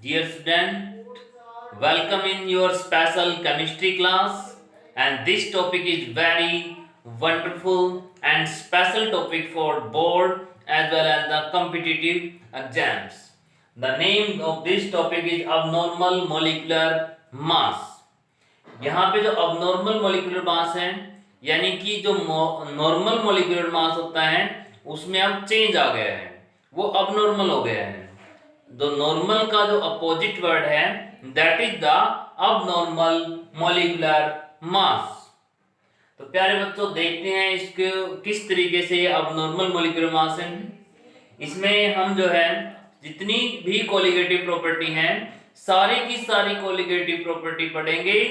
Dear student, welcome in your special chemistry class, and this topic is very wonderful and special topic for board as well as the competitive exams. The name of this topic is abnormal molecular mass. यहाँ पे जो abnormal molecular mass है यानी कि जो normal molecular mass होता है उसमें अब चेंज आ गया है, वो abnormal हो गया है। जो नॉर्मल का जो अपोजिट वर्ड है that is the abnormal molecular mass. तो प्यारे बच्चों देखते हैं इसके किस तरीके से अबनॉर्मल मॉलिक्यूलर मास है। इसमें हम जो है जितनी भी कोलिगेटिव प्रॉपर्टी हैं सारी की सारी कोलिगेटिव प्रॉपर्टी पढ़ेंगे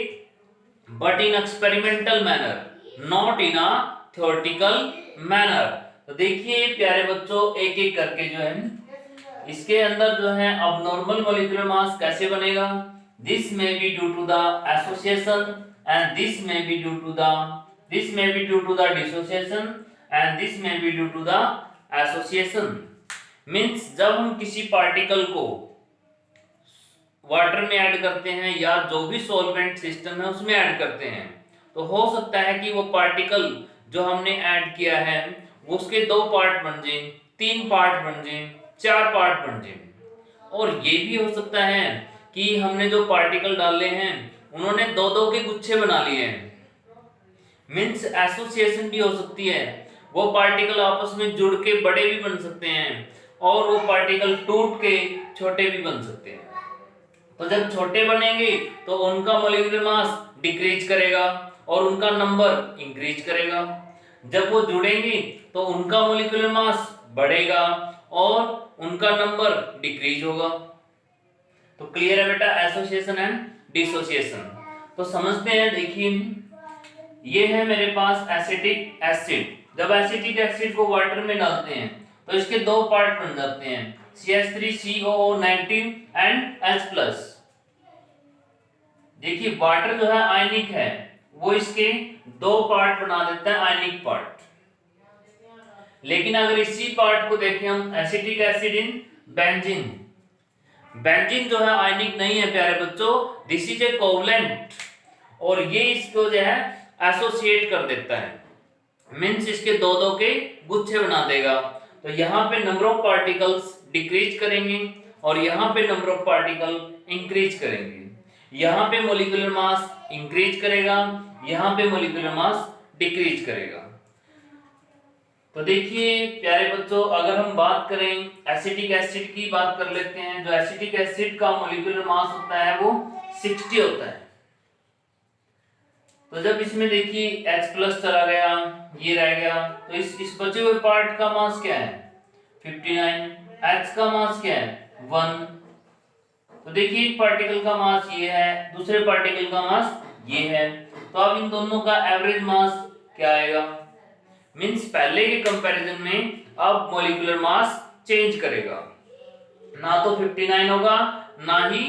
but in experimental manner, not in a theoretical manner. तो देखिए प्यारे बच्चों एक एक करके जो है इसके अंदर जो है abnormal molecular mass कैसे बनेगा। This may be due to the association and this may be due to the dissociation and this may be due to the association। Means जब हम किसी पार्टिकल को वाटर में ऐड करते हैं या जो भी सॉल्वेंट सिस्टम है उसमें ऐड करते हैं तो हो सकता है कि वो पार्टिकल जो हमने ऐड किया है उसके दो पार्ट बन जाए, तीन पार्ट बन जाए, चार पार्ट बन जाए। और ये भी हो सकता है कि हमने जो पार्टिकल डाले हैं उन्होंने दो दो के गुच्छे बना लिए हैं। मीन्स एसोसिएशन भी हो सकती है, वो पार्टिकल आपस में जुड़ के बड़े भी बन सकते हैं और वो पार्टिकल टूट के छोटे भी बन सकते हैं। तो जब छोटे बनेंगे तो उनका मॉलिक्यूलर मास डिक्रीज करेगा और उनका नंबर इंक्रीज करेगा। जब वो जुड़ेंगे तो उनका मॉलिक्यूलर मास बढ़ेगा और उनका नंबर डिक्रीज होगा। तो क्लियर है बेटा एसोसिएशन एंड डिसोसिएशन। तो समझते हैं, देखिए ये है मेरे पास एसिटिक एसिड। जब एसिटिक एसिड को वाटर में डालते हैं तो इसके दो पार्ट बन जाते हैं CH3COO नेगेटिव एंड H+। देखिए वाटर जो है आयनिक है, वो इसके दो पार्ट बना देता है आयनिक पार्ट। लेकिन अगर इसी पार्ट को देखें हम acetic acid in benzene, benzene जो है आयनिक नहीं है प्यारे बच्चों, दिस इज ए कोवलेंट और ये इसको जो है एसोसिएट कर देता है। मींस इसके दो दो के गुच्छे बना देगा। तो यहाँ पे नंबर ऑफ पार्टिकल्स डिक्रीज करेंगे और यहाँ पे नंबर ऑफ पार्टिकल इंक्रीज करेंगे। यहाँ पे मोलिकुलर मास इंक्रीज करेगा, यहाँ पे मोलिकुलर मास डिक्रीज करेगा। तो देखिए प्यारे बच्चों अगर हम बात करें एसिटिक एसिड की बात कर लेते हैं। जो एसिटिक एसिड का मोलिकुलर मास होता है वो 60 होता है। तो जब इसमें देखिए H+ चला गया, ये रह गया, तो इस बचे हुए पार्ट का मास क्या है 59, H का मास क्या है 1। तो देखिए एक पार्टिकल का मास ये है, दूसरे पार्टिकल का मास ये है, तो अब इन दोनों का एवरेज मास क्या आएगा। मींस पहले के कंपैरिजन में अब मॉलिक्यूलर मास चेंज करेगा, ना तो 59 होगा ना ही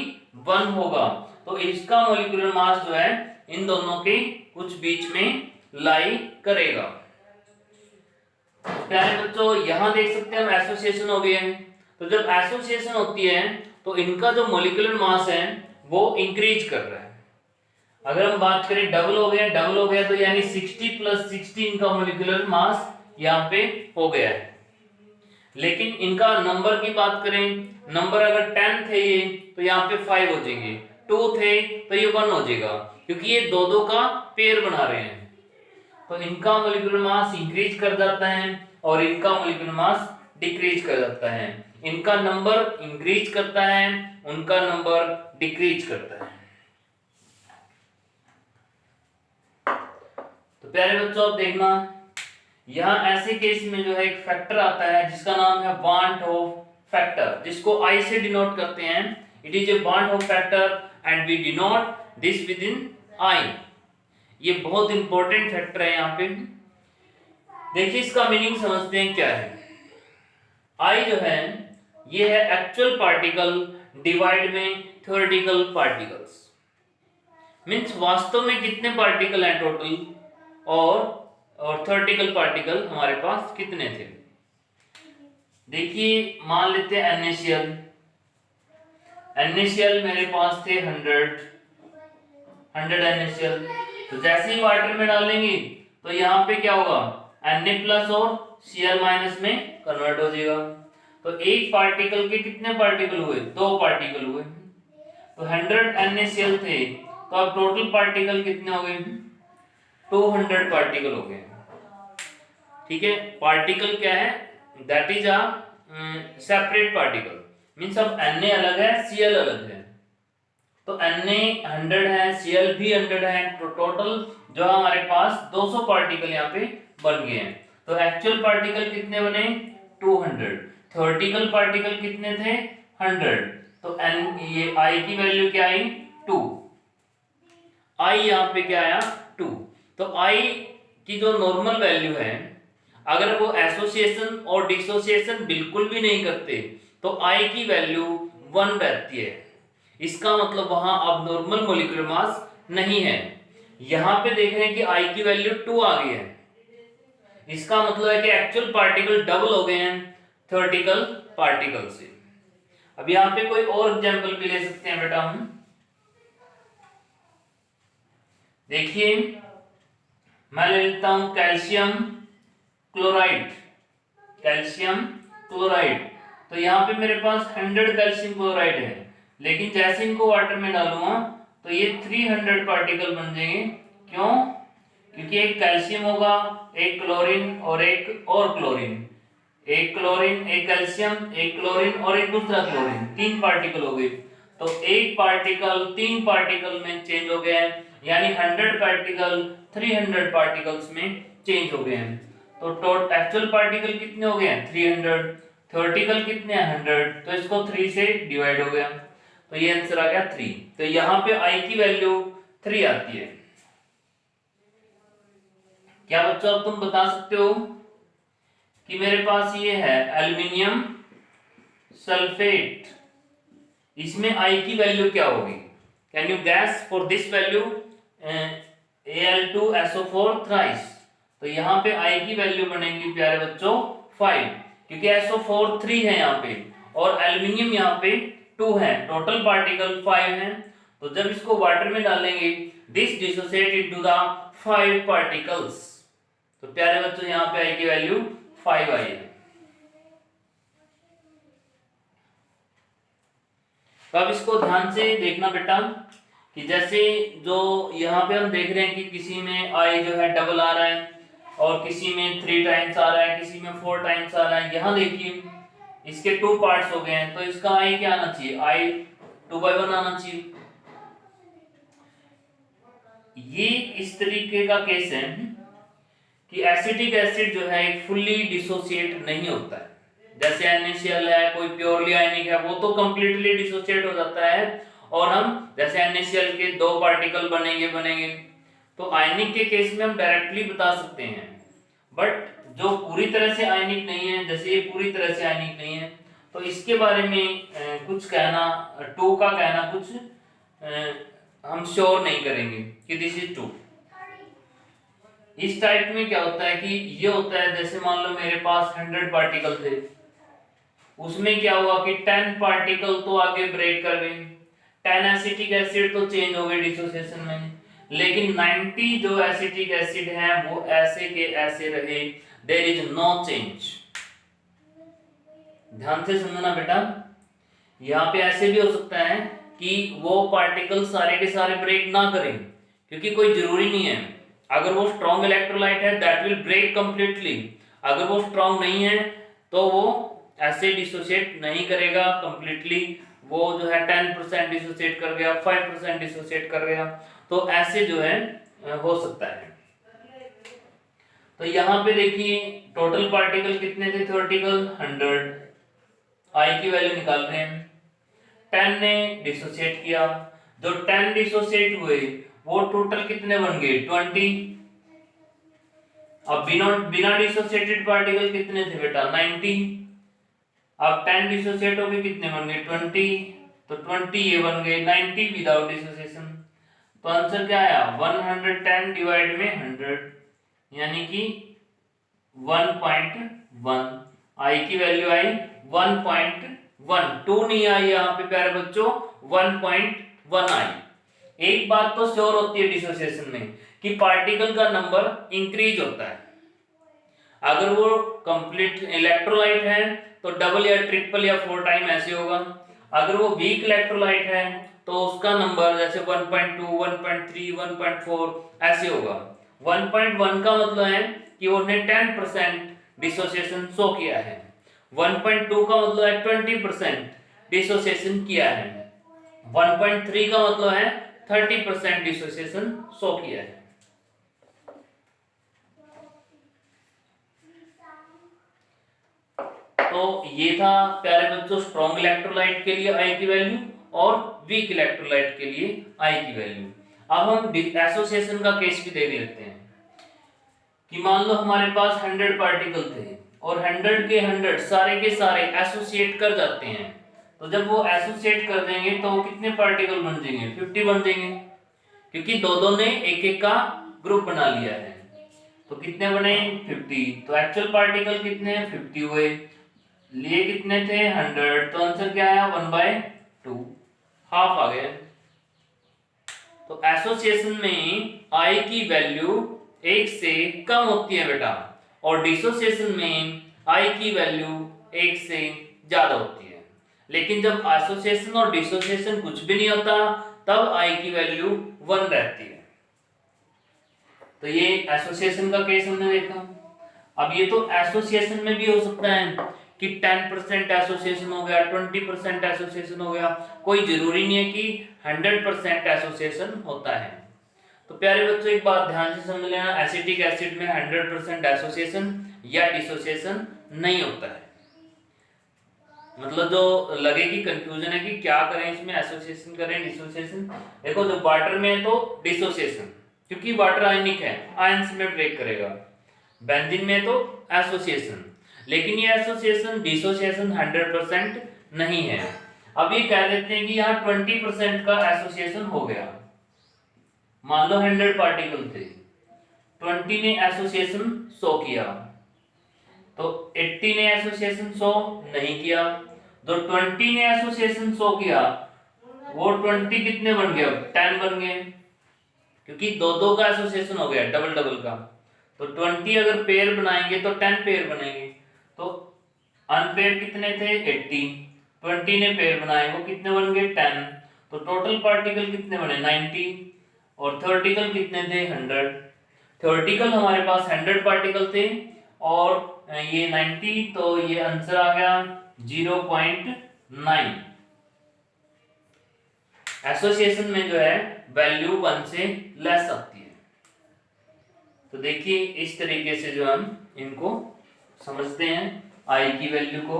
1 होगा। तो इसका मॉलिक्यूलर मास जो है इन दोनों के कुछ बीच में लाई करेगा। प्यारे बच्चों यहां देख सकते हैं हम एसोसिएशन हो गए हैं। तो जब एसोसिएशन होती है तो इनका जो मॉलिक्यूलर मास है वो इंक्रीज कर रहा है। अगर हम बात करें डबल हो गया तो यानी 60 + 60 इनका मॉलिक्यूलर मास यहाँ पे हो गया है। लेकिन इनका नंबर की बात करें, नंबर अगर 10 थे ये तो यहाँ पे 5 हो जाएंगे, 2 थे तो ये 1 हो जाएगा, क्योंकि ये दो दो का पेयर बना रहे हैं। तो इनका मॉलिक्यूलर मास इंक्रीज कर जाता है और इनका मॉलिक्यूलर मास डिक्रीज कर जाता है। इनका नंबर इंक्रीज करता है, उनका नंबर डिक्रीज करता है। तो प्यारे बच्चों अब देखना यहाँ ऐसे केस में जो है एक फैक्टर आता है जिसका नाम है वांट ऑफ फैक्टर, जिसको I से डिनोट करते हैं। It is a van't Hoff factor and we denote this with in I। ये बहुत इंपॉर्टेंट फैक्टर है। यहाँ पे देखिए इसका मीनिंग समझते हैं क्या है। I जो है ये है एक्चुअल पार्टिकल डिवाइड में थ्योरेटिकल पार्टिकल्स। मींस वास्तव में कितने पार्टिकल हैं टोटल और थ्योरेटिकल पार्टिकल हमारे पास कितने थे। देखिए मान लेते हैं NaCl। NaCl मेरे पास थे 100 NaCl। तो जैसे ही वाटर में डालेंगे तो यहाँ पे क्या होगा, Na प्लस और Cl माइनस में कन्वर्ट हो जाएगा। तो एक पार्टिकल के कितने पार्टिकल हुए, 2 पार्टिकल हुए। तो 100 NaCl थे, तो अब टोटल पार्टिकल कितने हो गए, 200 पार्टिकल हो गए। ठीक है, पार्टिकल क्या है, that is a separate particle, means अब Na अलग है, Cl अलग है। तो Na 100 है, Cl भी 100 है, तो टोटल जो हमारे पास 200 पार्टिकल यहाँ पे बन गए हैं। तो एक्चुअल पार्टिकल कितने बने, 200। थ्योरेटिकल पार्टिकल कितने थे, 100। तो n ये I की वैल्यू क्या आई, 2। I यहाँ पे क्या आया, 2। तो I की जो नॉर्मल वैल्यू है, अगर वो एसोसिएशन और डिसोसिएशन बिल्कुल भी नहीं करते तो I की वैल्यू 1 रहती है। इसका मतलब वहां अब नॉर्मल मॉलिक्यूलर मास नहीं है। यहां पे देख रहे हैं कि I की वैल्यू 2 आ गई है, इसका मतलब है कि एक्चुअल पार्टिकल डबल हो गए हैं थ्योरेटिकल पार्टिकल से। अब यहां पे कोई और एग्जांपल भी ले सकते हैं बेटा हम। देखिए मैं ले लेता हूं कैल्शियम क्लोराइड। कैल्शियम क्लोराइड, तो यहाँ पे मेरे पास 100 कैल्शियम क्लोराइड है, लेकिन जैसे इनको वाटर में डालूंगा तो ये 300 पार्टिकल बन जाएंगे। क्यों, क्योंकि एक कैल्शियम होगा, एक क्लोरीन और एक और क्लोरीन, एक क्लोरीन, एक कैल्शियम, एक क्लोरीन और एक दूसरा क्लोरीन, 3 पार्टिकल हो गए। तो एक पार्टिकल 3 पार्टिकल में चेंज हो गया है, यानी 100 पार्टिकल 300 पार्टिकल्स में चेंज हो गए हैं। तो टोटल एक्चुअल पार्टिकल कितने हो गए हैं, 300। थ्योरेटिकल कितने हैं, 100। तो इसको 3 से डिवाइड हो गया, तो ये आंसर आ गया 3। तो यहाँ पे I की वैल्यू 3 आती है। क्या बच्चों अब तुम बता सकते हो कि मेरे पास ये है एल्युमिनियम सल्फेट, इसमें I की वैल्यू क्या होगी, can you gas for this value, Al2SO4 thrice. तो यहाँ पे I की वैल्यू बनेगी प्यारे बच्चों 5, क्योंकि SO4 3 है यहाँ पे और एल्युमिनियम यहाँ पे 2 है, टोटल पार्टिकल 5 है। तो जब इसको वाटर में डालेंगे this dissociate into the 5 particles. तो प्यारे बच्चों यहाँ पे I की वैल्यू 5 आई है। तो अब इसको ध्यान से देखना बेटा कि जैसे जो यहाँ पे हम देख रहे हैं कि किसी में I जो है डबल आ रहा है और किसी में 3 टाइम्स आ रहा है, किसी में 4 टाइम्स आ रहा है। यहाँ देखिए इसके 2 पार्ट्स हो गए हैं, तो इसका I क्या आना चाहिए, I 2/1 आना चाहिए। ये इस तरीके का केस है कि एसिटिक एसिड जो है एक फुल्ली डिसोसिएट नहीं होता है। जैसे NaCl है, कोई प्योरली आयनिक है, वो तो कंप्लीटली डिसोसिएट हो जाता है और हम जैसे NaCl के 2 पार्टिकल बनेंगे तो आयनिक के केस में हम डायरेक्टली बता सकते हैं। बट जो पूरी तरह से आयनिक नहीं है, जैसे ये पूरी तरह से आयनिक नहीं है, तो इसके बारे में कुछ कहना, 2 का कहना कुछ हम श्योर नहीं करेंगे कि दिस इज 2। इस टाइप में क्या होता है कि ये होता है, जैसे मान लो मेरे पास 100 पार्टिकल थे, उसमें क्या हुआ कि 10 पार्टिकल तो आगे ब्रेक कर गए, 10 एसिटिक एसिड तो चेंज हो गए डिसोसिएशन में, लेकिन 90 जो एसिटिक एसिड हैं वो ऐसे के ऐसे रहे, देयर इज नो चेंज। ध्यान से समझना बेटा, यहाँ पे ऐसे भी हो सकता है कि वो पार्टिकल सारे के सारे ब्रेक ना करें, क्योंकि कोई जरूरी नहीं है। अगर वो स्ट्रॉन्ग इलेक्ट्रोलाइट है दैट विल ब्रेक कंप्लीटली, अगर वो स्ट्रॉन्ग नहीं है तो वो ऐसे डिसोसिएट नहीं करेगा कंप्लीटली। वो जो है 10% डिसोसिएट कर गया, 5% डिसोसिएट कर गया, तो ऐसे जो है हो सकता है। तो यहाँ पे देखिए टोटल पार्टिकल कितने थे, थ्योरेटिकल 100, I की वैल्यू निकाल रहे हैं, 10 ने डिसोसिएट किया, जो 10 डिसोसिएट हुए वो टोटल कितने बन गए, 20। अब बिना डिसोसिएटेड पार्टिकल कितने थे बेटा, 90। अब 10 डिसोसिएट हो गए, कितने बन गए, 20, तो 20 ये बन गए, 90 विदाउट डिसोसिएशन। तो आंसर क्या आया, 110 डिवाइड में 100, यानी कि 1.1। I की वैल्यू आई 1.1। 1, 2 नहीं आई यहाँ पे प्यारे बच्चों, 1.1 आई। एक बात तो श्योर होती है डिसोसिएशन में कि पार्टिकल का नंबर इंक्रीज होता है। अगर वो कंप्लीट इलेक्ट्रोलाइट है तो डबल या ट्रिपल या 4 टाइम ऐसे होगा। अगर वो वीक इलेक्ट्रोलाइट है तो उसका नंबर जैसे 1.2, 1.3, 1.4 ऐसे होगा। 1.1 का मतलब है कि उसने 10% डिसोसिएशन शो किया है। 1.2 का मतलब है 20% डिसोसिएशन किया है। 1.3 का मतलब है 30% डिसोसिएशन शो किया है। तो ये था प्यारे बच्चों स्ट्रॉन्ग इलेक्ट्रोलाइट के लिए आई की वैल्यू और वीक इलेक्ट्रोलाइट के लिए आई की वैल्यू। अब हम एसोसिएशन का केस भी देख लेते हैं कि मान लो हमारे पास 100 पार्टिकल थे और 100 के 100 सारे के सारे एसोसिएट कर जाते हैं। तो जब वो एसोसिएट कर देंगे तो कितने पार्टिकल बन जाएंगे? 50 बन जाएंगे, क्योंकि दो दो ने एक एक का ग्रुप बना लिया है। तो कितने बने? 50। तो एक्चुअल पार्टिकल कितने? 50 हुए। लिए कितने थे? 100। तो आंसर क्या आया? 1/2, हाफ आ गया। तो एसोसिएशन में आई की वैल्यू 1 से कम होती है बेटा, और डिसोसिएशन में आई की वैल्यू 1 से ज्यादा होती है। लेकिन जब एसोसिएशन और डिसोसिएशन कुछ भी नहीं होता तब आई की वैल्यू 1 रहती है। तो ये एसोसिएशन का केस हमने देखा। अब ये तो एसोसिएशन में भी हो सकता है कि 10% एसोसिएशन हो गया, 20% एसोसिएशन हो गया, कोई जरूरी नहीं है कि 100% एसोसिएशन होता है। तो प्यारे बच्चों एक बात ध्यान से समझ लेना, एसिटिक एसिड में 100% एसोसिएशन या डिसोसिएशन नहीं होता है। मतलब जो लगे कि कंफ्यूजन है कि क्या करें इसमें, एसोसिएशन करें डिसोसिएशन। देखो जो वाटर में है तो डिसोसिएशन, क्योंकि वाटर आयनिक है, आयंस में ब्रेक करेगा। बेंजीन में तो एसोसिएशन, लेकिन ये एसोसिएशन डिसोसिएशन 100% नहीं है। अब ये कह देते हैं कि यहाँ 20% का एसोसिएशन हो गया। मान लो 100 पार्टिकल थे, 20 ने एसोसिएशन शो किया, तो 80 ने एसोसिएशन शो नहीं किया। जो 20 ने एसोसिएशन शो किया वो 20 कितने बन गए? 10 बन गए, क्योंकि दो दो का एसोसिएशन हो गया, डबल डबल का। तो 20 अगर पेयर बनाएंगे तो 10 पेयर बनेंगे। तो अनपेयर कितने थे? 80। 20 ने पेयर बनाए, वो कितने बन गए? 10। तो टोटल पार्टिकल कितने बने? 90। और थ्योरेटिकल कितने थे? 100। थ्योरेटिकल हमारे पास 100 पार्टिकल थे और ये 90, तो ये आंसर आ गया 0.9। एसोसिएशन में जो है वैल्यू 1 से लेस आती है। तो देखिए इस तरीके से जो हम इनको समझते हैं, आई की वैल्यू को।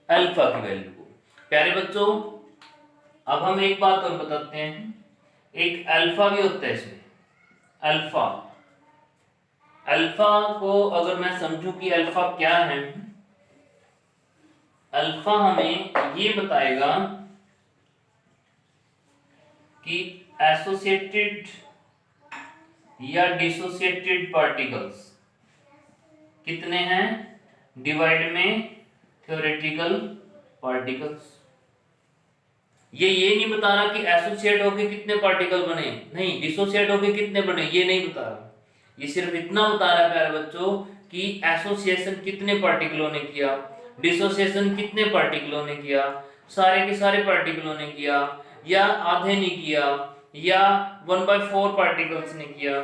अल्फा की वैल्यू को। प्यारे बच्चों अब हम एक बात और बताते हैं, एक अल्फा भी होता है इसमें। अल्फा, अल्फा को अगर मैं समझूं कि अल्फा क्या है, अल्फा हमें ये बताएगा कि एसोसिएटेड या डिसोसिएटेड पार्टिकल्स कितने हैं डिवाइड में थ्योरेटिकल पार्टिकल्स। ये नहीं बता रहा कि एसोसिएट होके कितने पार्टिकल बने, नहीं, डिसोसिएट होके कितने बने ये नहीं बता रहा। ये सिर्फ इतना बता रहा है प्यारे बच्चों कि एसोसिएशन कितने पार्टिकलों ने किया, डिसोसिएशन कितने पार्टिकलों ने किया, सारे के सारे पार्टिकलों ने किया या आधे ने किया या 1/4 पार्टिकल्स ने किया,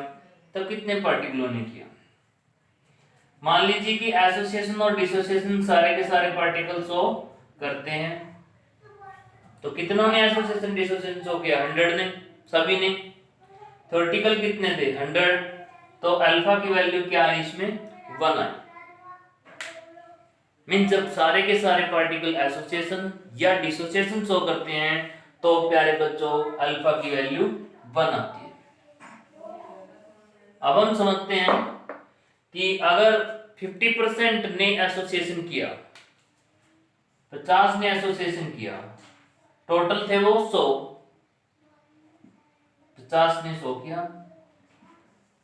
तो कितने पार्टिकलों ने किया। मान लीजिए कि एसोसिएशन और डिसोसिएशन सारे के सारे पार्टिकल्स शो करते हैं, तो कितनों ने एसोसिएशन डिसोसिएशन शो किया? 100 ने, सभी ने। थ्योरेटिकल कितने थे? 100। तो अल्फा की वैल्यू क्या है इसमें? 1 आई। मींस जब सारे के सारे पार्टिकल एसोसिएशन या डिसोसिएशन शो करते हैं तो प्यारे बच्चों अल्फा की वैल्यू 1 आती है। अब हम समझते हैं कि अगर 50% ने एसोसिएशन किया, 50 ने एसोसिएशन किया, टोटल थे वो 100, 50 ने 100 किया,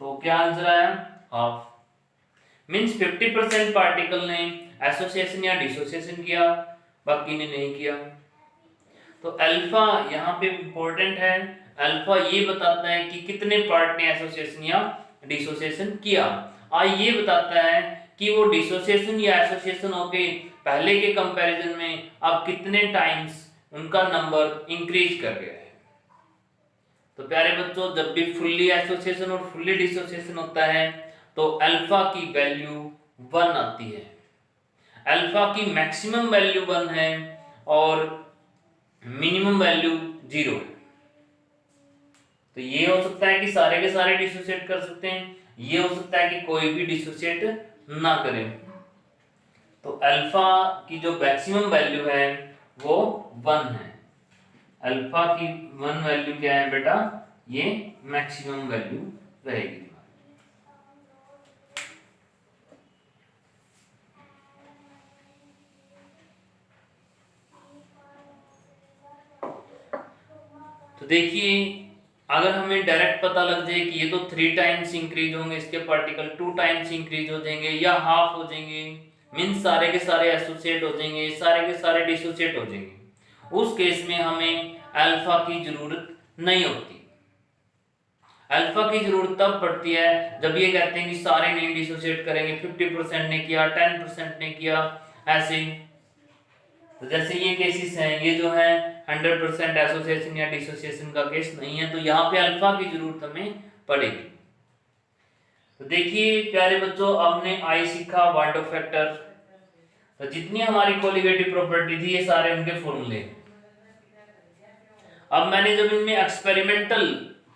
तो क्या आंसर आया? हाफ। मीन्स 50% पार्टिकल ने एसोसिएशन या डिसोसिएशन किया, बाकी ने नहीं किया। तो अल्फा यहाँ पे इंपॉर्टेंट है। अल्फा ये बताता है कि कितने पार्ट ने एसोसिएशन या डिसोसिएशन किया। आई ये बताता है कि वो डिसोसिएशन या एसोसिएशन होके पहले के कंपैरिजन में अब कितने टाइम्स उनका नंबर इंक्रीज कर गया है। तो प्यारे बच्चों, जब भी फुल्ली एसोसिएशन और फुल्ली डिसोसिएशन होता है तो अल्फा की वैल्यू 1 आती है। अल्फा की मैक्सिमम वैल्यू 1 है और मिनिमम वैल्यू 0 है। तो ये हो सकता है कि सारे के सारे डिसोसिएट कर सकते हैं, ये हो सकता है कि कोई भी डिसोसिएट ना करे। तो अल्फा की जो मैक्सिमम वैल्यू है वो 1 है। अल्फा की 1 वैल्यू क्या है बेटा, ये मैक्सिमम वैल्यू रहेगी। तो देखिए, अगर हमें डायरेक्ट पता लग जाए कि ये तो 3 टाइम्स इंक्रीज होंगे, इसके पार्टिकल 2 टाइम्स इंक्रीज हो जाएंगे या हाफ हो जाएंगे, मींस सारे के सारे एसोसिएट हो जाएंगे, सारे के सारे डिसोसिएट हो जाएंगे, उस केस में हमें अल्फा की जरूरत नहीं होती। अल्फा की जरूरत तब पड़ती है जब ये कहते हैं कि सारे नहीं डिसोसिएट करेंगे, 50% ने किया, 10% ने किया, ऐसे। तो जैसे ये केसेस हैं, ये जो है 100% एसोसिएशन या डिसोसिएशन का केस नहीं है, तो यहाँ पे अल्फा की जरूरत हमें पड़ेगी। तो देखिए प्यारे बच्चों, हमने आई सीखा, वान टू फैक्टर। तो जितनी हमारी कोलिगेटिव प्रॉपर्टी थी ये सारे उनके फॉर्मूले। अब मैंने जब इनमें एक्सपेरिमेंटल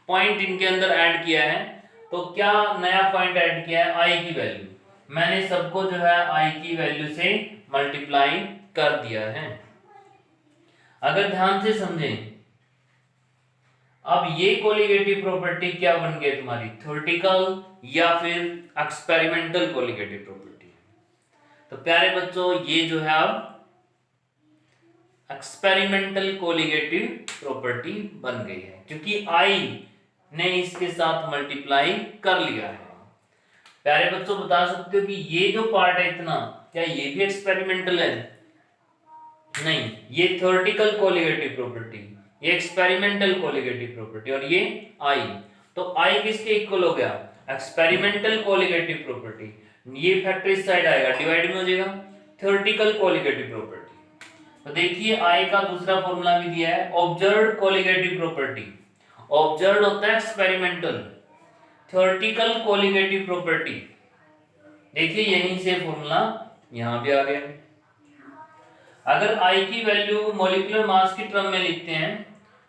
पॉइंट इनके अंदर ऐड किया है, तो क्या नया पॉइंट ऐड किया है, आई की वैल्यू। मैंने सबको जो है आई की वैल्यू से मल्टीप्लाई कर दिया है। अगर ध्यान से समझें, अब ये कोलिगेटिव प्रॉपर्टी क्या बन गई तुम्हारी, थ्योरेटिकल या फिर एक्सपेरिमेंटल कोलिगेटिव प्रॉपर्टी। तो प्यारे बच्चों, ये जो है अब एक्सपेरिमेंटल कोलिगेटिव प्रॉपर्टी बन गई है, क्योंकि आई ने इसके साथ मल्टीप्लाई कर लिया है। प्यारे बच्चों, बता सकते हो कि ये जो पार्ट है इतना, क्या ये भी एक्सपेरिमेंटल है? नहीं, ये थ्योरेटिकल कोलिगेटिव प्रॉपर्टी, ये एक्सपेरिमेंटल कोलिगेटिव प्रॉपर्टी, और ये आई। तो आई किसके इक्वल हो गया, एक्सपेरिमेंटल कोलिगेटिव प्रॉपर्टी। ये फैक्टर इस साइड आएगा, डिवाइड में हो जाएगा, थ्योरेटिकल कोलिगेटिव प्रॉपर्टी। तो देखिए आई का दूसरा फॉर्मूला भी दिया है, ऑब्जर्व्ड कोलिगेटिव प्रॉपर्टी। ऑब्जर्व्ड होता है एक्सपेरिमेंटल, थ्योरेटिकल कोलिगेटिव प्रॉपर्टी। देखिए यहीं से फॉर्मूला यहां भी आ गया। अगर I की वैल्यू मॉलिक्यूलर मास की टर्म में लिखते हैं,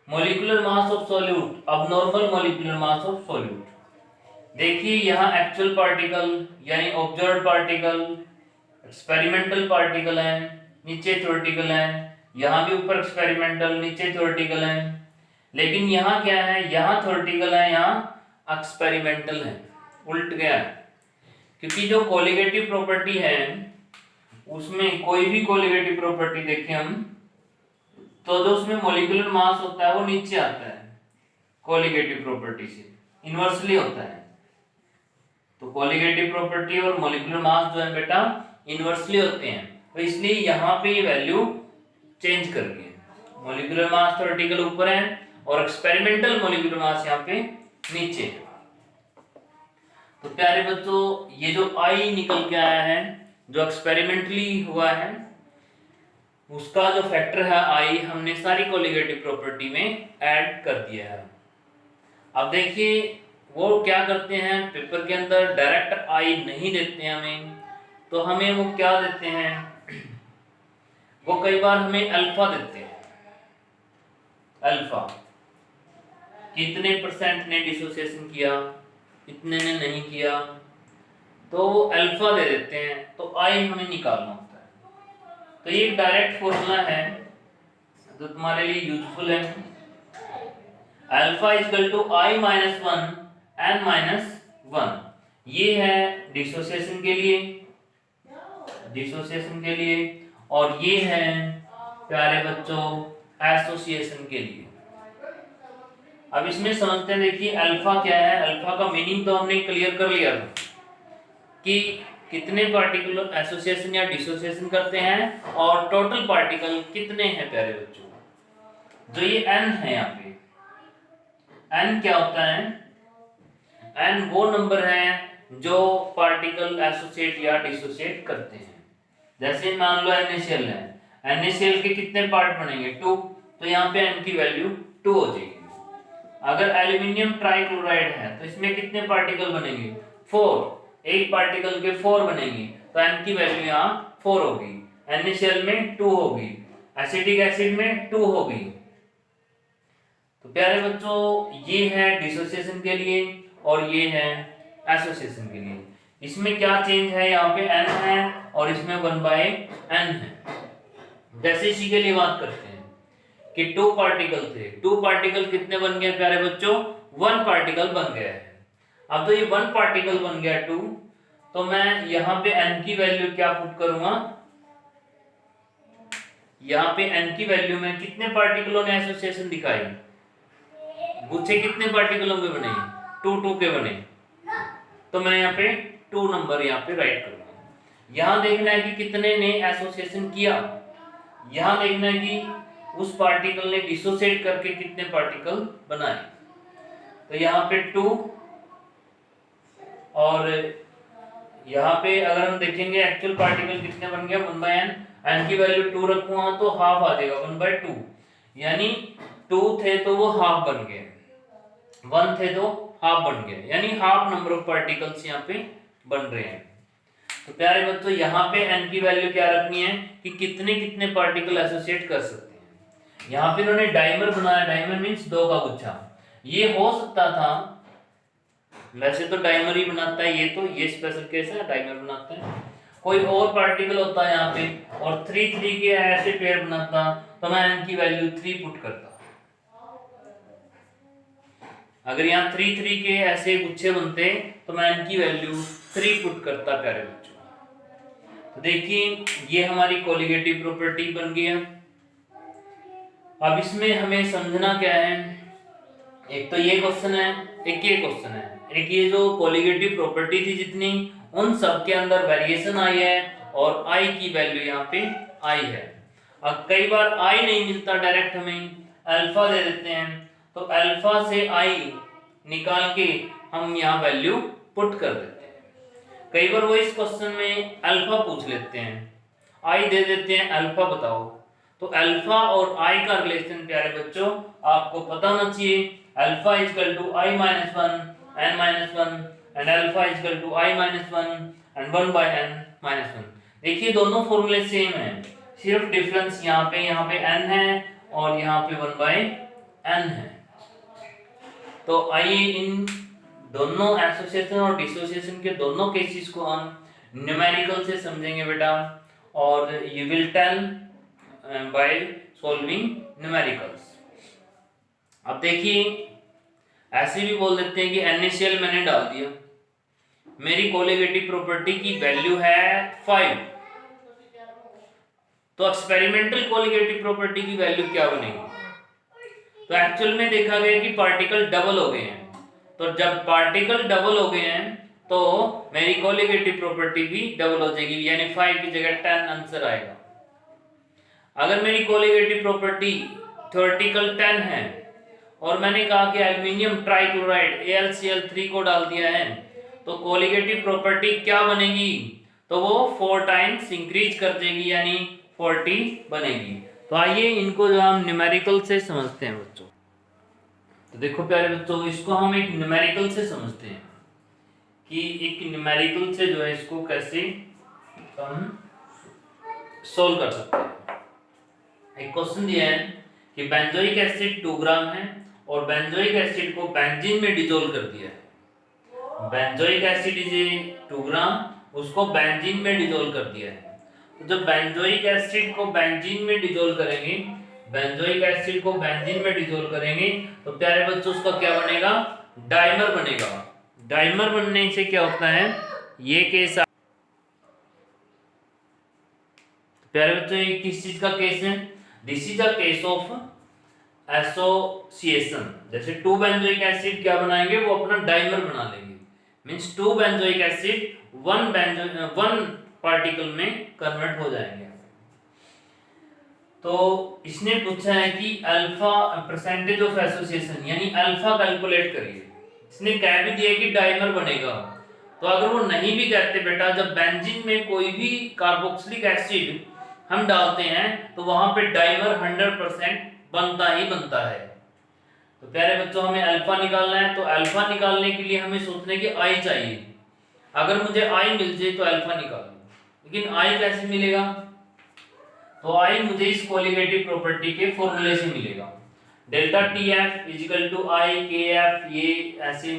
मॉलिक्यूलर मास ऑफ सॉल्यूट, अब normal molecular mass of solute. देखिए यहाँ एक्चुअल पार्टिकल यानी ऑब्जर्व्ड पार्टिकल, एक्सपेरिमेंटल पार्टिकल है, नीचे थ्योरेटिकल है, यहाँ भी ऊपर एक्सपेरिमेंटल, नीचे थ्योरेटिकल है। लेकिन यहाँ क्या है, यहाँ थ्योरेटिकल है, यहाँ एक्सपेरिमेंटल है, उल्ट गया है। क्योंकि जो कोलिगेटिव प्रॉपर्टी है उसमें कोई भी कोलिगेटिव प्रॉपर्टी देखें हम, तो जो उसमें मॉलिक्यूलर मास होता है वो नीचे आता है, कोलिगेटिव प्रॉपर्टी से इनवर्सली होता है। तो कोलिगेटिव प्रॉपर्टी और मॉलिक्यूलर मास जो है बेटा इनवर्सली होते हैं, तो इसलिए यहाँ पे ये वैल्यू चेंज कर दी है। मॉलिक्यूलर मास थ्योरेटिकल ऊपर है और एक्सपेरिमेंटल मॉलिक्यूलर मास यहाँ पे नीचे है। तो प्यारे बच्चों, ये जो आई निकल के आया है, जो एक्सपेरिमेंटली हुआ है, उसका जो फैक्टर है आई, हमने सारी कोलिगेटिव प्रॉपर्टी में ऐड कर दिया है। अब देखिए वो क्या करते हैं, पेपर के अंदर डायरेक्ट आई नहीं देते हैं हमें, तो हमें वो क्या देते हैं, वो कई बार हमें अल्फा देते हैं। अल्फा कितने परसेंट ने डिसोसिएशन किया, इतने ने नहीं किया, तो वो अल्फा दे देते हैं, तो आई हमें निकालना होता है। तो ये डायरेक्ट फॉर्मूला है जो तुम्हारे लिए यूजफुल है। Alpha equal to I minus 1 N minus 1। ये है डिसोसिएशन के लिए, डिसोसिएशन के लिए, और ये है प्यारे बच्चों एसोसिएशन के लिए। अब इसमें समझते हैं, देखिए अल्फा क्या है। अल्फा का मीनिंग तो हमने क्लियर कर लिया था कि कितने पार्टिकल एसोसिएशन या डिसोसिएशन करते हैं और टोटल पार्टिकल कितने हैं प्यारे बच्चों। जो ये n है यहाँ पे, n क्या होता है, n वो नंबर है जो पार्टिकल एसोसिएट या डिसोसिएट करते हैं। जैसे मान लो NaCl है, NaCl के कितने पार्ट बनेंगे 2, तो यहाँ पे n की वैल्यू 2 हो जाएगी। अगर एल्यूमिनियम ट्राइक्लोराइड है तो इसमें कितने पार्टिकल बनेंगे 4, एक पार्टिकल के 4 बनेंगे, तो n की वैल्यू यहाँ 4 होगी। NaCl में 2 होगी, एसिटिक एसिड में 2 होगी। तो प्यारे बच्चों ये है डिसोसिएशन के लिए और ये है एसोसिएशन के लिए। इसमें क्या चेंज है, यहाँ पे n है और इसमें 1/n है। जैसे इसी के लिए बात करते हैं कि 2 पार्टिकल थे, 2 पार्टिकल कितने बन गए प्यारे बच्चों, 1 पार्टिकल बन गया है। अब तो ये 1 पार्टिकल बन गया 2, तो मैं यहाँ पे n की वैल्यू क्या पुट करूंगा, यहाँ पे n की वैल्यू में कितने पार्टिकलों ने एसोसिएशन दिखाई, गुच्छे कितने पार्टिकलों के बने, 2 के बने, तो मैं यहाँ पे 2 नंबर यहाँ पे राइट करूंगा। यहाँ देखना है कि कितने ने एसोसिएशन किया, यहाँ देखना है कि उस पार्टिकल ने डिसोसिएट करके कितने पार्टिकल बनाए। तो यहाँ पे 2 और यहाँ पे अगर हम देखेंगे एक्चुअल पार्टिकल कितने बन गया 1/n, n की वैल्यू 2 रखूंगा तो हाफ आ जाएगा 1/2, यानी 2 थे तो वो हाफ बन गए, 1 थे तो हाफ बन गए, यानी हाफ नंबर ऑफ पार्टिकल्स यहाँ पे बन रहे हैं। तो प्यारे बच्चों यहाँ पे n की वैल्यू क्या रखनी है कि कितने कितने पार्टिकल एसोसिएट कर सकते हैं। यहाँ पे इन्होंने डाइमर बनाया, डाइमर मींस 2 का गुच्छा। ये हो सकता था, वैसे तो डाइमर ही बनाता है, ये स्पेशल केस है, डाइमर बनाते हैं। कोई और पार्टिकल होता है यहाँ पे और 3 के ऐसे पेयर बनाता, तो मैं n की वैल्यू 3 पुट करता। अगर यहाँ 3 के ऐसे गुच्छे बनते तो मैं n की वैल्यू 3 पुट करता प्यारे बच्चों। तो देखिए ये हमारी कोलिगेटिव प्रॉपर्टी बन गया। अब इसमें हमें समझना क्या है, एक तो ये क्वेश्चन है, एक ये क्वेश्चन है। एक ये जो कोलिगेटिव प्रॉपर्टी थी जितनी, उन सब के अंदर वेरिएशन आई है और i की वैल्यू यहाँ पे i है। अब कई बार i नहीं मिलता, डायरेक्ट हमें अल्फा दे देते हैं, तो अल्फा से i निकाल के हम यहाँ वैल्यू पुट कर देते हैं। कई बार वो इस क्वेश्चन में अल्फा पूछ लेते हैं, i दे देते हैं, अल्फा बताओ। तो अल्फा और i का रिलेशन प्यारे बच्चों आपको पता होना चाहिए। Alpha equal to i minus 1 n minus 1 and alpha equal to i minus 1 and 1/n minus 1। देखिए दोनों फॉर्मूले सेम है, सिर्फ डिफरेंस यहाँ पे n है और यहाँ पे 1/n है। तो आइए इन दोनों एसोसिएशन और डिसोसिएशन के दोनों केसेस को हम न्यूमेरिकल से समझेंगे बेटा, और you will tell by solving numericals. अब देखिए ऐसे भी बोल देते हैं कि NaCl मैंने डाल दिया, मेरी कोलिगेटिव प्रॉपर्टी की वैल्यू है 5, तो एक्सपेरिमेंटल कोलिगेटिव प्रॉपर्टी की वैल्यू क्या बनेगी। तो एक्चुअल में देखा गया कि पार्टिकल डबल हो गए हैं, तो जब पार्टिकल डबल हो गए हैं तो मेरी कोलिगेटिव प्रॉपर्टी भी डबल हो जाएगी, यानी 5 की जगह 10 आंसर आएगा। अगर मेरी कोलिगेटिव प्रॉपर्टी थ्योरेटिकल 10 है और मैंने कहा कि एल्युमिनियम ट्राइक्लोराइड AlCl3 को डाल दिया है, तो कोलिगेटिव प्रॉपर्टी क्या बनेगी, तो वो 4 टाइम्स इंक्रीज कर देगी, यानी 40 बनेगी। तो आइए इनको जो हम न्यूमेरिकल से समझते हैं बच्चों। तो देखो प्यारे बच्चों, इसको हम एक न्यूमेरिकल से समझते हैं कि एक न्यूमेरिकल से जो है इसको कैसे हम सोल्व कर सकते हैं। एक क्वेश्चन दिया है कि बेंजोइक एसिड 2 ग्राम है और बेंजोइक एसिड को बेंजीन में डिसॉल्व कर दिया है। बेंजोइक एसिड इज 2 ग्राम, उसको बेंजीन में डिसॉल्व कर दिया है। तो जब बेंजोइक एसिड को बेंजीन में डिसॉल्व करेंगे, बेंजोइक एसिड को बेंजीन में डिसॉल्व करेंगे, तो प्यारे बच्चों उसका क्या बनेगा, डाइमर बनेगा। डाइमर बनने से क्या होता है, ये केस प्यारे बच्चों ये किस चीज का केस है, this is a case of association. जैसे 2 बेंजोइक एसिड क्या बनाएंगे, वो अपना डाइमर बना लेंगे, means 2 benzoic acid one particle में कन्वर्ट हो जाएंगे। तो इसने पूछा है कि अल्फा परसेंटेज ऑफ एसोसिएशन यानी अल्फा कैलकुलेट करिए। इसने कह भी दिया कि डाइमर बनेगा। तो अगर वो नहीं भी कहते बेटा, जब बेंजीन में कोई भी कार्बोक्सिलिक एसिड हम डालते हैं तो वहां पे डाइमर 100% बनता ही बनता है। तो प्यारे बच्चों, हमें अल्फा निकालना है। तो अल्फा निकालने के लिए हमें सोचने की आई चाहिए। अगर मुझे आई मिल जाए तो अल्फा निकाल लूं, लेकिन आई कैसे मिलेगा? तो आई मुझे इस कोलिगेटिव प्रॉपर्टी के फॉर्मूले से मिलेगा। Delta T F equal to I K F, ये ऐसे।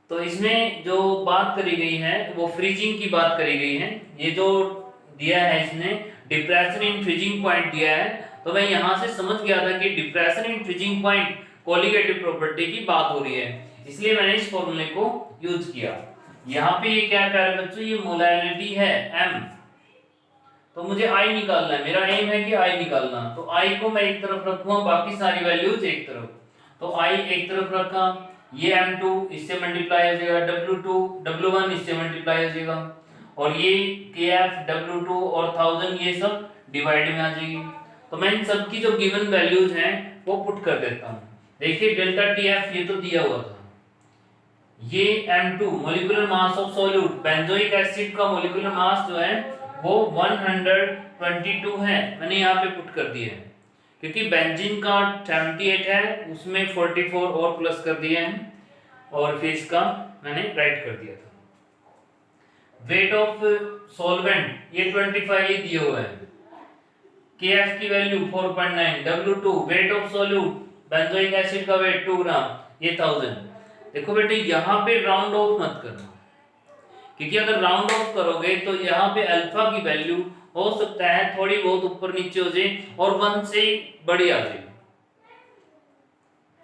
तो इसमें जो बात करी गई है वो फ्रीजिंग की बात करी गई है। ये जो दिया है इसने डिप्रेशन इन फ्रीजिंग पॉइंट दिया है, तो मैं यहां से समझ गया था कि depression in freezing point colligative property की बात हो रही है, इसलिए मैंने इस फॉर्मूले को यूज किया। यहाँ पे ये क्या कह रहे हैं बच्चों, ये मोलैलिटी है m, तो मुझे I निकालना है। मेरा एम है कि I निकालना। तो I को मैं एक तरफ रखूंगा, बाकी सारी वैल्यूज एक तरफ। तो I एक तरफ रखा, ये M2 इससे मल्टीप्लाई हो जाएगा, W2 W1 इससे मल्टीप्लाई हो जाएगा, और ये KF W2 और 1000 ये सब डिवाइड में आ जाएगी। तो मैं इन सब की जो गिवन वैल्यूज हैं वो पुट कर देता हूँ। देखिए डेल्टा TF ये तो दिया हुआ था, ये M2 molecular mass of solute, benzoic acid का मोलिकुलर मास जो है वो 122 है, मैंने यहाँ पे पुट कर दिया है। क्योंकि बेंजीन का 78 है, उसमें 44 और प्लस कर दिए हैं, और फिर इसका मैंने राइट कर दिया था। वेट ऑफ सॉल्वेंट ये 25 ये दिया हुआ है। KF की value 4.9, W2 weight of solute benzoic acid का वेट 2 ग्राम, ये 1000। देखो बेटे, यहाँ पे राउंड ऑफ मत करना, क्योंकि अगर राउंड ऑफ करोगे तो यहाँ पे अल्फा की वैल्यू हो सकता है थोड़ी बहुत ऊपर नीचे हो जाए और 1 से बड़ी आ जाए।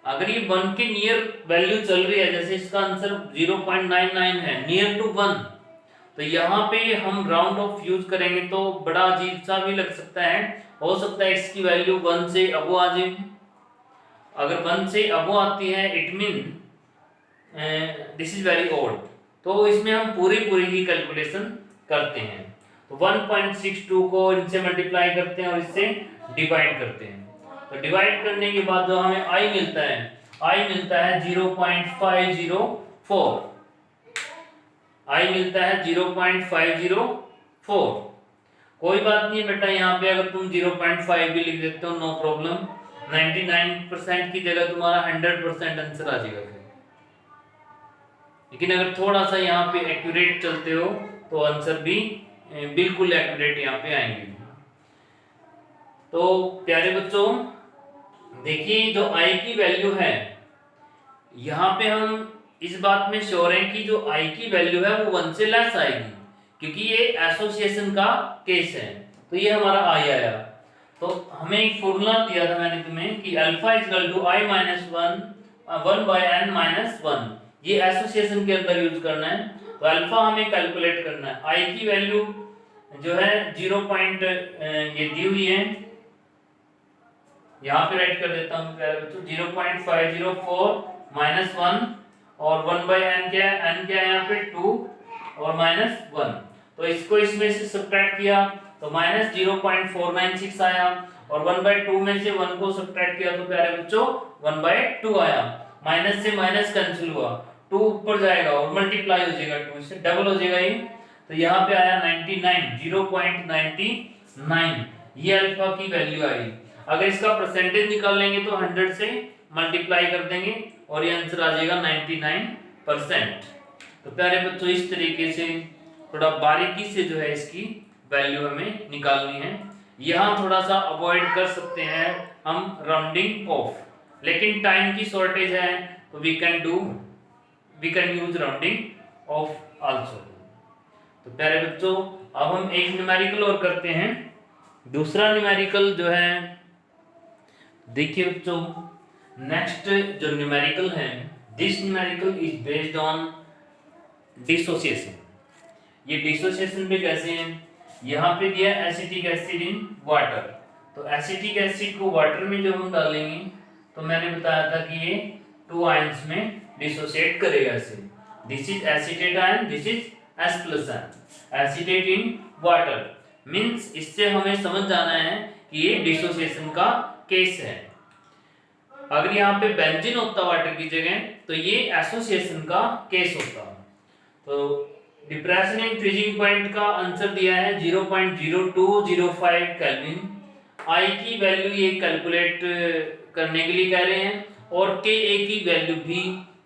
अगर ये 1 के नियर वैल्यू चल रही है, जैसे इसका आंसर 0.99 है, नियर टू 1, तो यहाँ पे हम राउंड ऑफ यूज करेंगे तो बड़ा अजीब सा भी लग सकता है। हो सकता है इसकी वैल्यू 1 से अबो आ जाए। अगर 1 से अबो आती है it mean this is very old, तो इसमें हम पूरी ही कैलकुलेशन करते हैं। तो 1.62 को इनसे मल्टीप्लाई करते हैं और इससे डिवाइड करते हैं। तो डिवाइड करने के बाद जो हमें i मिलता है, i मिलता है 0.504, i मिलता है 0.504। कोई बात नहीं बेटा, यहाँ पे अगर तुम 0.5 भी लिख देते हो नो प्रॉब्लम, 99% की जगह तुम्हारा 100% आंसर आ जाएगा। लेकिन अगर थोड़ा सा यहाँ पे एक्यूरेट चलते हो तो आंसर भी बिल्कुल एक्यूरेट यहाँ पे आएंगे। तो प्यारे बच्चों देखिए, जो i की वैल्यू है, यहाँ पे हम इस बात में श्योर हैं कि जो i की वैल्यू है वो 1 से लेस आएगी, क्योंकि ये एसोसिएशन का केस है। तो ये हमारा i आया। तो हमें एक फॉर्मूला दिया था मैंने तुम्हें कि alpha equal to i minus 1/n-1, ये एसोसिएशन के अंदर यूज करना है। तो अल्फा हमें कैलकुलेट करना है। i की वैल्यू जो है 0. ये दी हुई है, यहाँ पे राइट कर देता हूँ प्यारे बच्चों, 0.504 माइनस 1 और 1/n क्या है, n क्या है यहाँ पे 2 और माइनस 1। तो इसको इसमें से सब्ट्रैक्ट किया तो माइनस 0.496 आया, और 1/2 में से 1 को सब्ट्रैक्ट किया तो प्यारे बच्चों 1/2 आया। माइनस से माइनस कैंसिल हुआ, 2 ऊपर जाएगा और मल्टीप्लाई हो जाएगा 2 से, डबल हो जाएगा ये। तो यहाँ पे आया 99, 0.99, ये अल्फा की वैल्यू आई। अगर इसका परसेंटेज निकाल लेंगे तो 100 से मल्टीप्लाई कर देंगे और ये आंसर आ जाएगा 99%। तो प्यारे बच्चों इस तरीके से थोड़ा बारीकी से जो है इसकी वैल्यू हमें निकालनी है। यहाँ थोड़ा सा अवॉइड कर सकते हैं हम राउंडिंग ऑफ, लेकिन टाइम की शॉर्टेज है तो we can use rounding off also. तो प्यारे बच्चों अब हम एक न्यूमेरिकल और करते हैं। दूसरा न्यूमेरिकल जो है, देखिए बच्चों, नेक्स्ट जो न्यूमेरिकल है, this numerical is based on dissociation. ये डिसोसिएशन पे कैसे है, यहाँ पे दिया एसिटिक एसिड इन वाटर। तो एसिटिक एसिड को वाटर में जब हम डालेंगे तो मैंने बताया था कि ये 2 आयंस में डिसोसिएट करेगा ऐसे। This is acetate ion, this is H+N acetate in water. Means इससे हमें समझ जाना है कि ये डिसोसिएशन का केस है। अगर यहाँ पे बेंजीन होता वाटर की जगह तो ये एसोसिएशन का केस होता। तो डिप्रेशन इन फ्रीजिंग पॉइंट का आंसर दिया है 0.0205 केल्विन। आई की वैल्यू ये कैलकुलेट करने के लिए कह रहे हैं और के ए की वैल्यू भी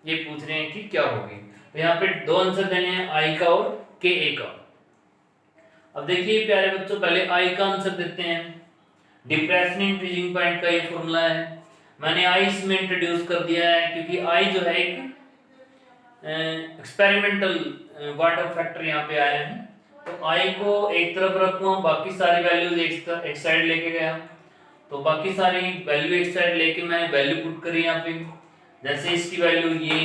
ये पूछ रहे हैं कि क्या होगी। तो यहाँ पे दो आंसर देने हैं, आई का और के ए का। अब देखिए प्यारे बच्चों, पहले आई का आंसर देते हैं। डिप्रेशन इन फ्रीजिंग पॉइंट का ये फॉर्मूला है, मैंने आई इसमें इंट्रोड्यूस कर दिया है क्योंकि आई जो है एक एक्सपेरिमेंटल वाटर फैक्टर यहाँ पे आया है। तो आई को एक तरफ रखूँ, बाकी सारी वैल्यूज एक साइड लेके गया, तो बाकी सारी वैल्यू एक साइड लेके मैं वैल्यू पुट करी यहाँ पे। जैसे इसकी वैल्यू ये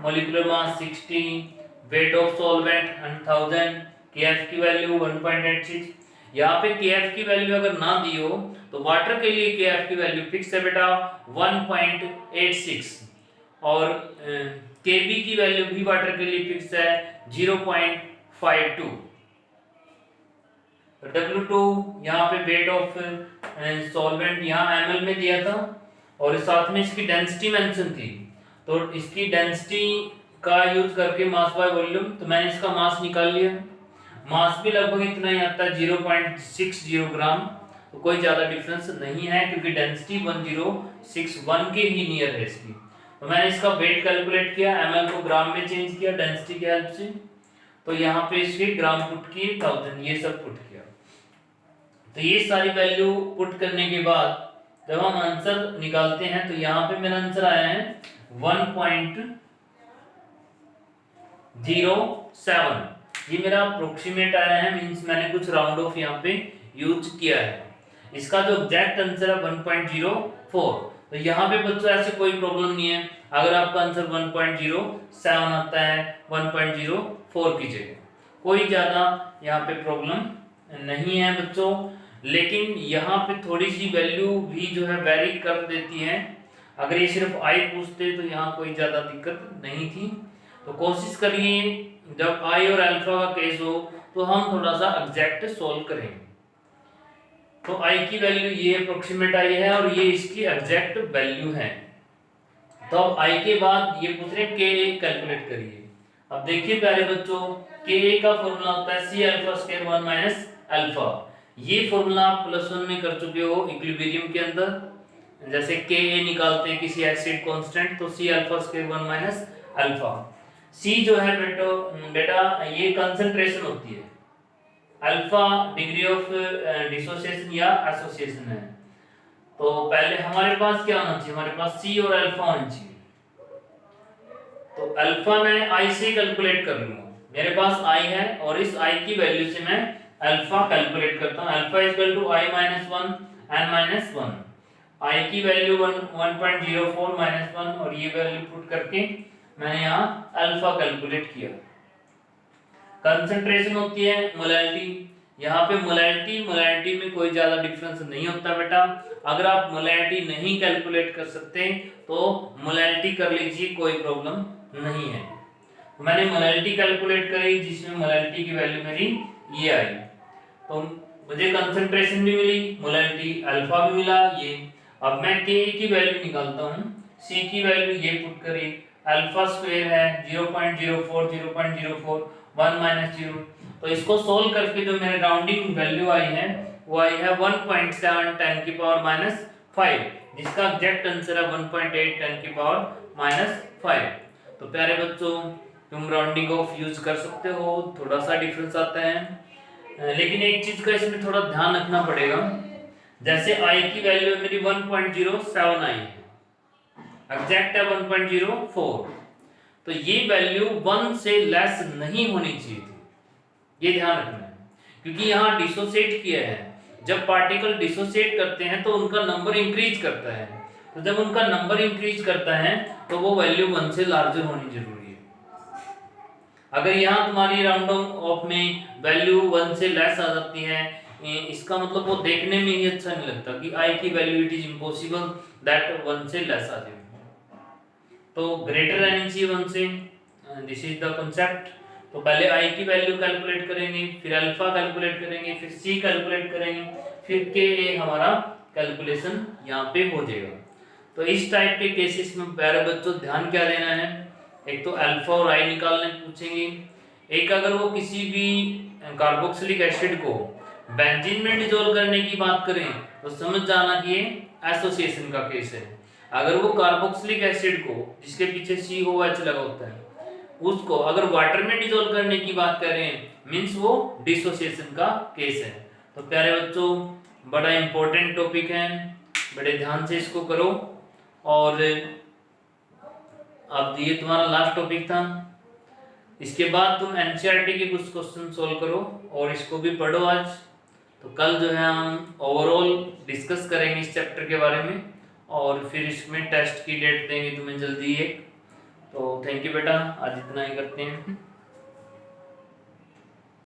molecular mass 60, weight of solvent 1000, KF की वैल्यू 1.86। यहाँ पे केएफ की वैल्यू अगर ना दी हो तो वाटर के लिए केएफ की वैल्यू फिक्स है बेटा 1.86 और केबी की वैल्यू भी वाटर के लिए फिक्स है 0.52। W2 यहाँ पे वेट ऑफ सॉल्वेंट यहाँ ml में दिया था और साथ में इसकी डेंसिटी मेंशन थी, तो इसकी डेंसिटी का यूज करके मास बाय वॉल्यूम, तो मैंने इसका मास निकाल लिया। मास भी लगभग इतना ही आता है 0.60 ग्राम, तो कोई ज्यादा डिफरेंस नहीं है क्योंकि डेंसिटी 1061 के ही नियर है इसकी। तो मैंने इसका वेट कैलकुलेट किया, ml को ग्राम में चेंज किया डेंसिटी के हेल्प से, तो यहाँ पे इसके ग्राम पुट किए 1000, ये सब पुट किया। तो ये सारी वैल्यू पुट करने के बाद जब हम आंसर निकालते हैं तो यहाँ पे मेरा आंसर आया है 1.07। ये मेरा अप्रोक्सीमेट आया है, मींस मैंने कुछ राउंड ऑफ यहाँ पे यूज किया है। इसका जो एग्जैक्ट आंसर है 1.04। तो यहाँ पे बच्चों ऐसे कोई प्रॉब्लम नहीं है, अगर आपका आंसर 1.07 आता है 1.04 की जगह, कोई ज्यादा यहाँ पे प्रॉब्लम नहीं है बच्चों। लेकिन यहाँ पे थोड़ी सी वैल्यू भी जो है वेरी कर देती है। अगर ये सिर्फ आई पूछते तो यहाँ कोई ज्यादा दिक्कत नहीं थी। तो कोशिश करिए जब आई और अल्फा का केस हो तो हम थोड़ा सा एग्जैक्ट सोल्व करें। तो आई की वैल्यू ये अप्रोक्सीमेट आई है और ये इसकी एग्जैक्ट वैल्यू है। तो अब आई के बाद ये पूछ रहे के ए कैलकुलेट करिए। अब देखिए प्यारे बच्चों, के ए का फॉर्मूला होता है C alpha square 1 minus alpha. ये फॉर्मूला आप +1 में कर चुके हो इक्विलिब्रियम के अंदर। जैसे के ए निकालते हैं किसी एसिड कांस्टेंट, तो C alpha square 1 minus alpha. C जो है बेटा ये कंसंट्रेशन होती है, अल्फा डिग्री ऑफ डिसोसिएशन या एसोसिएशन है। तो पहले हमारे पास क्या होना चाहिए, हमारे पास सी और अल्फा होना चाहिए। तो अल्फा मैं आई से कैलकुलेट कर लूंगा, मेरे पास आई है और इस आई की वैल्यू से मैं अल्फा कैलकुलेट करता हूं। Alpha equal to I minus 1 N minus 1। I की वैल्यू 1.04 माइनस 1 और ये वैल्यू पुट करके मैंने यहाँ अल्फा कैलकुलेट किया। कंसंट्रेशन होती है मोलैलिटी, यहाँ पे मोलैलिटी में कोई ज्यादा डिफरेंस नहीं होता बेटा। अगर आप मोलैलिटी नहीं कैलकुलेट कर सकते तो मोलैलिटी कर लीजिए, कोई प्रॉब्लम नहीं है। मैंने मोलैलिटी कैलकुलेट करी जिसमें मोलैलिटी की वैल्यू मेरी ये आई, तो मुझे कंसंट्रेशन भी मिली, मोलैलिटी अल्फा भी मिला ये। अब मैं के की वैल्यू निकालता हूँ, सी की वैल्यू ये पुट करी, अल्फा स्क्वायर है 0.04 0.04 1 माइनस 0। तो इसको सोल्व करके जो मेरे राउंडिंग वैल्यू आई है वो आई है 1.7 10 की पावर माइनस 5, जिसका एग्जैक्ट आंसर है 1.8 10 की पावर माइनस 5। तो प्यारे बच्चों, तुम राउंडिंग ऑफ यूज कर सकते हो, थोड़ा सा डिफरेंस आता है, लेकिन एक चीज का इसमें थोड़ा ध्यान रखना पड़ेगा। जैसे आई की वैल्यू मेरी 1.07 आई है, एग्जैक्ट है 1.04, तो ये वैल्यू 1 से लेस नहीं होनी चाहिए थी, ये ध्यान रखना है। क्योंकि यहाँ डिसोसिएट किया है, जब पार्टिकल डिसोसिएट करते हैं तो उनका नंबर इंक्रीज करता है, तो जब उनका नंबर इंक्रीज करता है तो वो वैल्यू 1 से लार्जर होनी जरूरी है। अगर यहाँ तुम्हारी राउंड ऑफ में वैल्यू 1 से लेस आ जाती है, इसका मतलब वो देखने में ही अच्छा नहीं लगता कि आई की value it is impossible that 1 से लेस आ जाए, तो ग्रेटर रहनी चाहिए 1 से, दिस इज द कंसेप्ट। तो पहले आई की वैल्यू कैलकुलेट करेंगे, फिर अल्फा कैलकुलेट करेंगे, फिर सी कैलकुलेट करेंगे, फिर के ए हमारा कैलकुलेशन यहाँ पे हो जाएगा। तो इस टाइप के केसेस में प्यारे बच्चों ध्यान क्या देना है, एक तो अल्फा और आई निकालने पूछेंगे, एक अगर वो किसी भी कार्बोक्सिलिक एसिड को बेंजीन में डिसॉल्व करने की बात करें तो समझ जाना कि ये एसोसिएशन का केस है। अगर वो कार्बोक्सिलिक एसिड को जिसके पीछे COH लगा होता है उसको अगर वाटर में डिसॉल्व करने की बात करें मींस वो डिसोसिएशन का केस है। तो प्यारे बच्चों बड़ा इंपॉर्टेंट टॉपिक है, बड़े ध्यान से इसको करो। और अब ये तुम्हारा लास्ट टॉपिक था, इसके बाद तुम एनसीईआरटी के कुछ क्वेश्चन सोल्व करो और इसको भी पढ़ो आज। तो कल जो है हम ओवरऑल डिस्कस करेंगे इस चैप्टर के बारे में और फिर इसमें टेस्ट की डेट देंगे तुम्हें जल्दी एक। तो थैंक यू बेटा, आज इतना ही करते हैं।